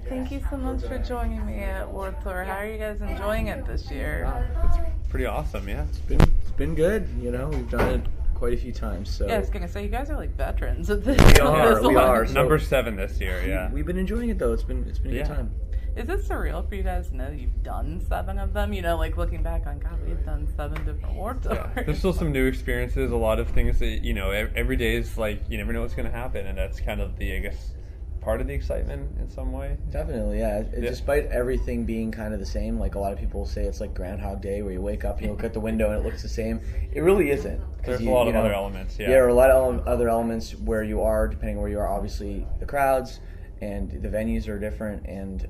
Thank you so much for joining me at World Tour. How are you guys enjoying it this year? It's pretty awesome, yeah. It's been good. We've done it quite a few times. So Yeah, I was gonna say you guys are like veterans at this. we one. are. So Number 7 this year, yeah. we've been enjoying it though. It's been a Yeah. good time. Is it surreal for you guys to know that you've done 7 of them? Like looking back on, God, we've done 7 different World Tours. Yeah. There's still some new experiences, a lot of things that, every day is like, you never know what's going to happen, and that's kind of the, I guess, part of the excitement in some way. Definitely, yeah. Despite everything being kind of the same, like a lot of people say it's like Groundhog Day where you wake up and you look out the window and it looks the same. It really isn't. There's a lot of other elements, yeah. There are a lot of other elements where you are, depending on where you are. Obviously, the crowds and the venues are different, and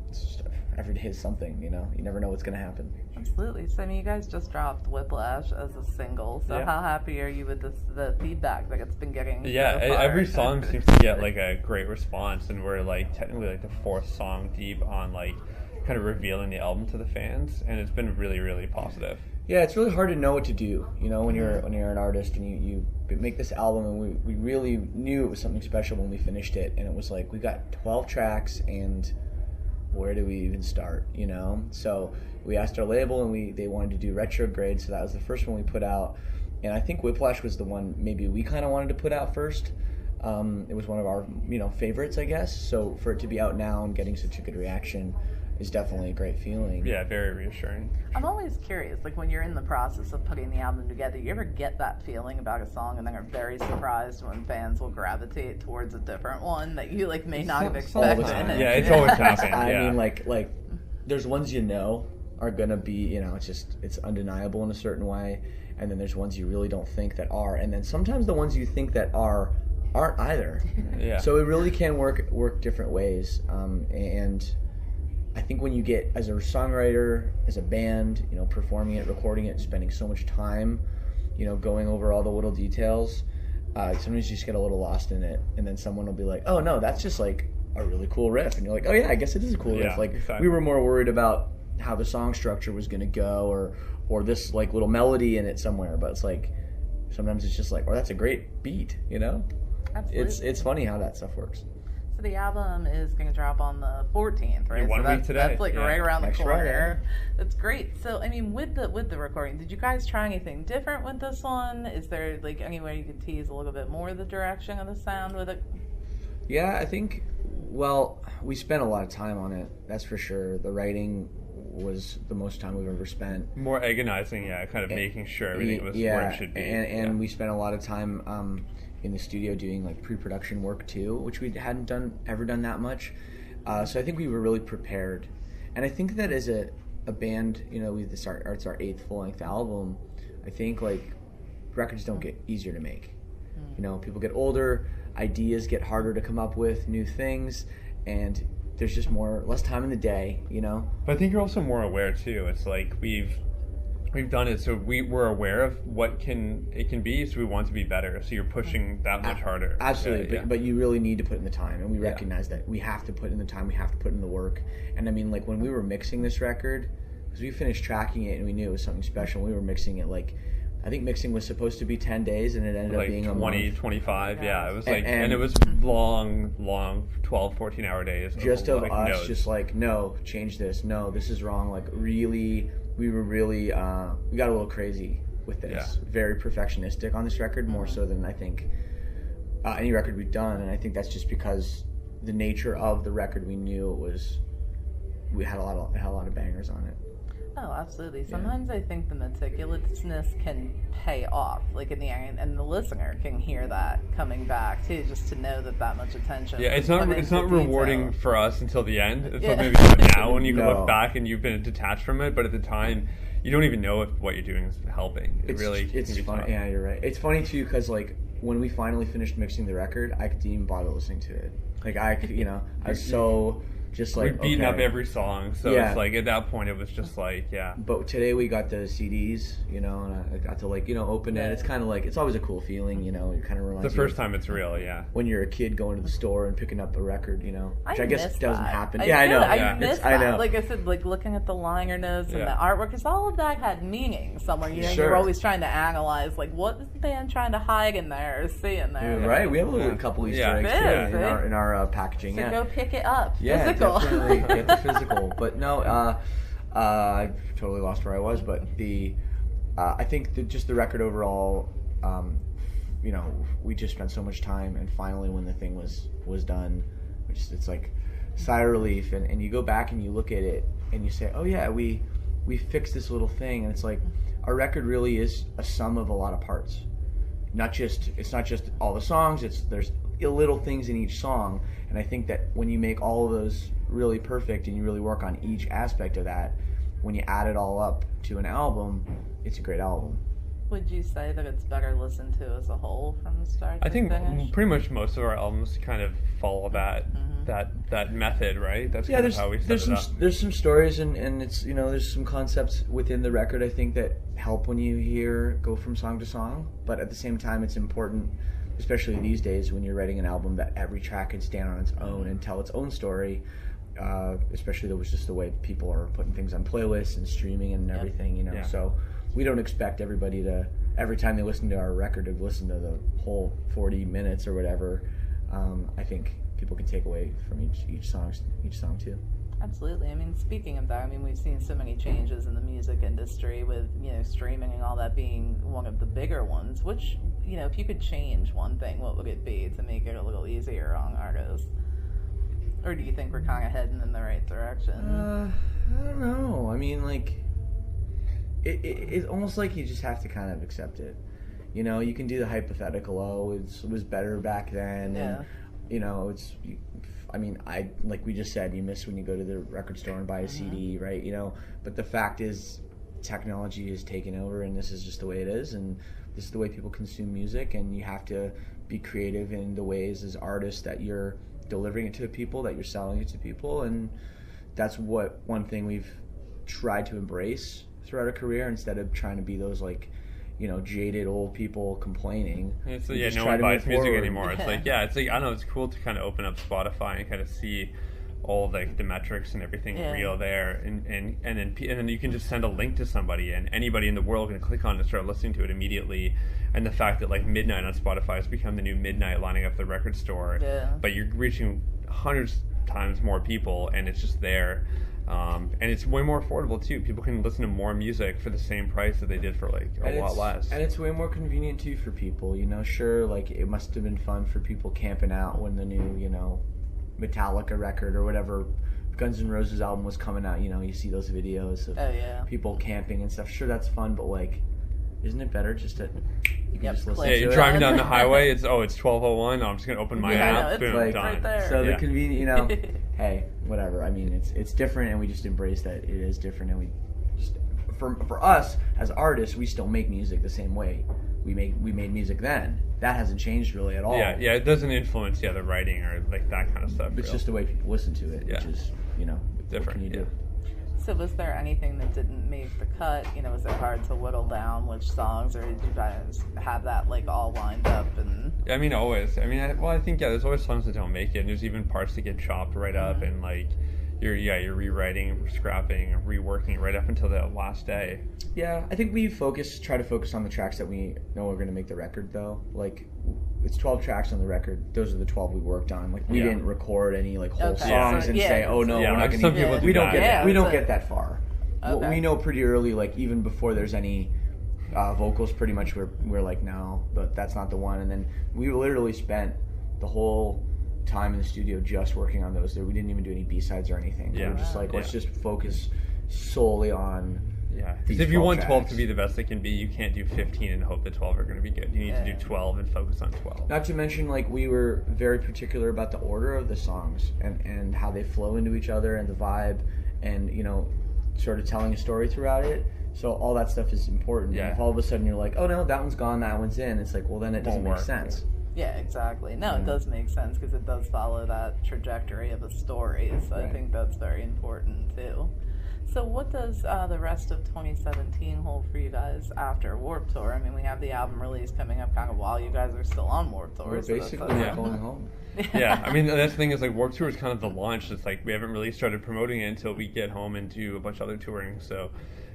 it's just every day is something. You never know what's going to happen. Absolutely. So, you guys just dropped Whiplash as a single. So, how happy are you with the feedback that it's been getting? Yeah, so far? every song seems to get like a great response, and we're like technically like the 4th song deep on like kind of revealing the album to the fans, and it's been really, really positive. Yeah, it's really hard to know what to do. When you're an artist and you make this album, and we really knew it was something special when we finished it, and it was like we got 12 tracks, and where do we even start? So we asked our label, and they wanted to do Retrograde, so that was the first one we put out, and I think Whiplash was the one maybe we kind of wanted to put out first. It was one of our favorites, I guess. So for it to be out now and getting such a good reaction is definitely a great feeling. Yeah, very reassuring. I'm always curious, like when you're in the process of putting the album together, you ever get that feeling about a song and then are very surprised when fans will gravitate towards a different one that you may not have expected? Yeah, it's always happened. I mean, like there's ones are gonna be, it's undeniable in a certain way, and then there's ones you really don't think that are, and then sometimes the ones you think that aren't either. Yeah. So it really can work different ways, and I think when you get, as a songwriter, as a band, performing it, recording it, spending so much time, going over all the little details, sometimes you just get a little lost in it, and then someone will be like, oh no, that's just like a really cool riff, and you're like, oh yeah, I guess it is a cool riff. Exactly. We were more worried about how the song structure was going to go, or this like little melody in it somewhere, but it's like, sometimes it's just like, oh, that's a great beat, Absolutely. It's funny how that stuff works. So the album is going to drop on the 14th, right? Yeah, one week today. That's right around the Next corner. Friday. That's great. So, with the recording, did you guys try anything different with this one? Is there any way you could tease a little bit more the direction of the sound with it? Yeah, I think, we spent a lot of time on it, that's for sure. The writing was the most time we've ever spent. More agonizing, kind of making sure everything was where it should be. And we spent a lot of time in the studio doing pre-production work too, which we hadn't ever done that much. So I think we were really prepared. And I think that as a band, it's our 8th full-length album. I think records don't get easier to make. People get older, ideas get harder to come up with, new things, and there's just less time in the day, But I think you're also more aware too. It's like we've done it, so we're aware of what it can be, so we want to be better. So you're pushing that much harder. Absolutely, but you really need to put in the time, and we recognize that we have to put in the time, we have to put in the work. And when we were mixing this record, because we finished tracking it and we knew it was something special, we were mixing it I think mixing was supposed to be 10 days, and it ended up being 20, 25. Yeah, it was and it was long 12, 14-hour days. Just of us, notes. just no, change this. No, this is wrong. Really, we were really, we got a little crazy with this. Yeah. Very perfectionistic on this record, more so than I think any record we've done. And I think that's just because the nature of the record, we knew we had a lot of bangers on it. Oh, absolutely. Sometimes I think the meticulousness can pay off, in the end, and the listener can hear that coming back too, just to know that much attention. Yeah, it's not rewarding for us until the end. It's not maybe now when you can look back and you've been detached from it, but at the time, you don't even know if what you're doing is helping. It's funny. Tough. Yeah, you're right. It's funny too because when we finally finished mixing the record, I couldn't even bother listening to it. I was so just like We've beaten up okay. every song, so Yeah. it's like at that point it was just like, yeah. But today we got the CDs, you know, and I got to like, you know, open it. It's kind of like, it's always a cool feeling, you know. It kind of reminds The you first of time it's real, yeah. when you're a kid going to the store and picking up a record, you know, which I guess miss doesn't that. happen. I Yeah, I do. know. I Yeah. miss I that. know. Like I said, like looking at the liner notes and Yeah. the artwork, because all of that had meaning somewhere. You know, Sure. you're always trying to analyze, like, what is the band trying to hide in there or see in there? You're right. We have a couple Easter Yeah. eggs Yeah. too in our packaging. So Yeah. go pick it up. Yeah, Physical. definitely get the physical. But no, I totally lost where I was. But I think just the record overall, you know, we just spent so much time, and finally when the thing was done, it's like sigh of relief. And you go back and you look at it and you say, oh yeah, we fixed this little thing, and it's like our record really is a sum of a lot of parts. It's not just all the songs. There's little things in each song, and I think that when you make all of those really perfect and you really work on each aspect of that, when you add it all up to an album, it's a great album. Would you say that it's better listened to as a whole from the start to I think finish? pretty much most of our albums kind of follow that method, right? That's kind of how we set it up. There's some stories and it's, you know, there's some concepts within the record I think that help when you go from song to song, but at the same time it's important, especially these days when you're writing an album, that every track can stand on its own and tell its own story. Especially that was just the way people are putting things on playlists and streaming and everything, you know. Yeah. So we don't expect everybody to, every time they listen to our record, to listen to the whole 40 minutes or whatever. I think people can take away from each song too. Absolutely. I mean, speaking of that, I mean, we've seen so many changes in the music industry with, you know, streaming and all that being one of the bigger ones. Which, you know, if you could change one thing, what would it be to make it a little easier on artists? Or do you think we're kind of heading in the right direction? I don't know. I mean, like, it's almost like you just have to kind of accept it. You know, you can do the hypothetical, oh, it was better back then. Yeah. And, you know, like we just said, you miss when you go to the record store and buy a CD, right? You know, but the fact is, technology is taking over, and this is just the way it is, and this is the way people consume music, and you have to be creative in the ways as artists that you're delivering it to people, that you're selling it to people, and that's one thing we've tried to embrace throughout our career, instead of trying to be those, like, you know, jaded old people complaining. It's, We just no try one to buys move music forward. anymore. It's like, I don't know, it's cool to kind of open up Spotify and kind of see all like the metrics and everything real there, and then you can just send a link to somebody, and anybody in the world can click on it and start listening to it immediately. And the fact that like midnight on Spotify has become the new midnight lining up the record store, but you're reaching hundreds times more people, and it's just there. And it's way more affordable too. People can listen to more music for the same price that they did for like a lot less. And it's way more convenient too for people, you know. Sure, like, it must have been fun for people camping out when the new, you know, Metallica record or whatever Guns N' Roses album was coming out. You know, you see those videos of people camping and stuff. Sure, that's fun, but like, isn't it better just to you can just listen to you're it? driving down the highway. It's 12:01. I'm just gonna open my app. Boom, like, done. right there. So the convenient, you know, hey, whatever. I mean, it's different, and we just embrace that it is different, and we just for us as artists, we still make music the same way we made music then. That hasn't changed really at all. Yeah, it doesn't influence the writing or like that kind of stuff. It's just the way people listen to it, which is, you know, different. What can you do? So was there anything that didn't make the cut? You know, was it hard to whittle down which songs, or did you guys have that like all lined up? And I mean, always. I mean, I think there's always songs that don't make it, and there's even parts that get chopped right up, and like you're rewriting, scrapping, reworking right up until the last day. Yeah, I think we try to focus on the tracks that we know are going to make the record, though. Like, it's 12 tracks on the record. Those are the 12 we worked on. Like, we didn't record any like whole songs and say, "Oh no, we're not going to." We don't get that far. Okay. We know pretty early, like even before there's any vocals, pretty much we're like, no, but that's not the one. And then we literally spent the whole time in the studio just working on those. We didn't even do any B-sides or anything. We were just like, let's just focus solely on. Yeah, because if you want 12 to be the best it can be, you can't do 15 and hope that 12 are going to be good. You need to do 12 and focus on 12. Not to mention, like, we were very particular about the order of the songs and how they flow into each other and the vibe, and, you know, sort of telling a story throughout it. So all that stuff is important. Yeah. And if all of a sudden you're like, oh no, that one's gone, that one's in, it's like, well, then it doesn't make sense. Yeah, exactly. No, Yeah. it does make sense because it does follow that trajectory of a story. So I Right. think that's very important too. So what does the rest of 2017 hold for you guys after Warped Tour? I mean, we have the album release coming up kind of while you guys are still on Warped Tour. We're so basically that's Yeah. going home. Yeah, I mean that's the thing is like Warped Tour is kind of the launch. It's like we haven't really started promoting it until we get home and do a bunch of other touring. So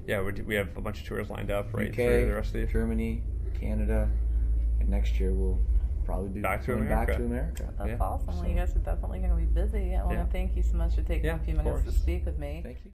yeah, we have a bunch of tours lined up right UK, for the rest of the year. Germany, Canada, and next year we'll probably be Back to going back America. to America. That's Yeah. awesome. Well, So- you guys are definitely going to be busy. I want Yeah. to thank you so much for taking Yeah, a few of minutes to course. speak with me. Thank you.